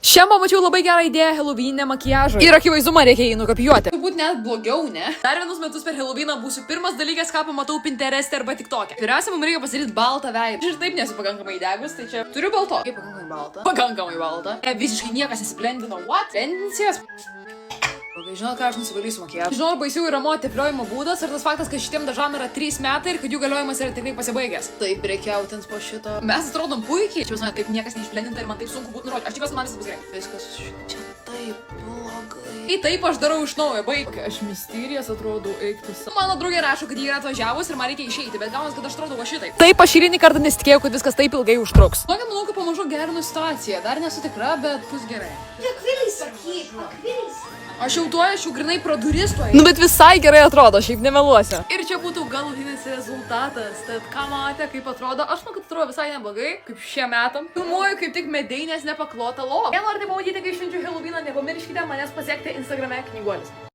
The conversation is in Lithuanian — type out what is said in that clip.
Šiandien pamačiau labai gerą idėją Halloween makiažo. Ir akivaizdu, man reikia jį nukopijuoti. Turbūt net blogiau, ne? Dar vienus metus per Halloweeną būsiu pirmas dalykas, ką pamatau Pintereste arba TikTok'e. Pirmiausia, mums reikia pasidaryti baltą veidą. Aš ir taip nesu pakankamai degus, tai čia turiu balto. Kaip pakankamai balta? Pakankamai balta. Visiškai niekas nesiblendino. What? Tendencijos? Žinot, ką aš nusivalysiu makiažą. Žinau, ar baisiau yra motifliojimo būdas ir tas faktas, kad šitiem dažam yra 3 metai ir kad jų galiojimas yra tikrai pasibaigęs. Taip, reikiautins po šito. Mes atrodom puikiai. Čia žinot, kaip niekas neišblendinta ir man taip sunku būtų nurodyti. Aš tikiuosi, man viskas bus gerai. Viskas čia taip blogai. Taip, aš darau iš naujo, baig. Aš misterijas atrodau, eiktis. Mano draugė rašo, kad jį yra atvažiavus ir man reikia išeiti, bet gaunas, kad aš atrodau va šitaip. Taip, aš eilinį kartą nesitikėjau, kad viskas taip ilgai užtruks. Manau, kad pamažu gerinu situaciją. Dar nesu tikra, bet bus gerai. Akvilis sakyk, akvilis. Aš jau tuoj, aš jau grinai pro duris tuoj. Nu, bet visai gerai atrodo, šiaip nemeluosiu. Ir čia būtų galutinis rezultatas. Tad ką matė, kaip atrodo? Aš manau, kad atrodo visai neblogai, kaip šie metam. Filmuoju kaip tik medeinės nepaklotą lovą. Jei norite pamatyti, kaip švenčiu Halloweeną, nepamirškite manęs pasiekti Instagrame Knyguolis.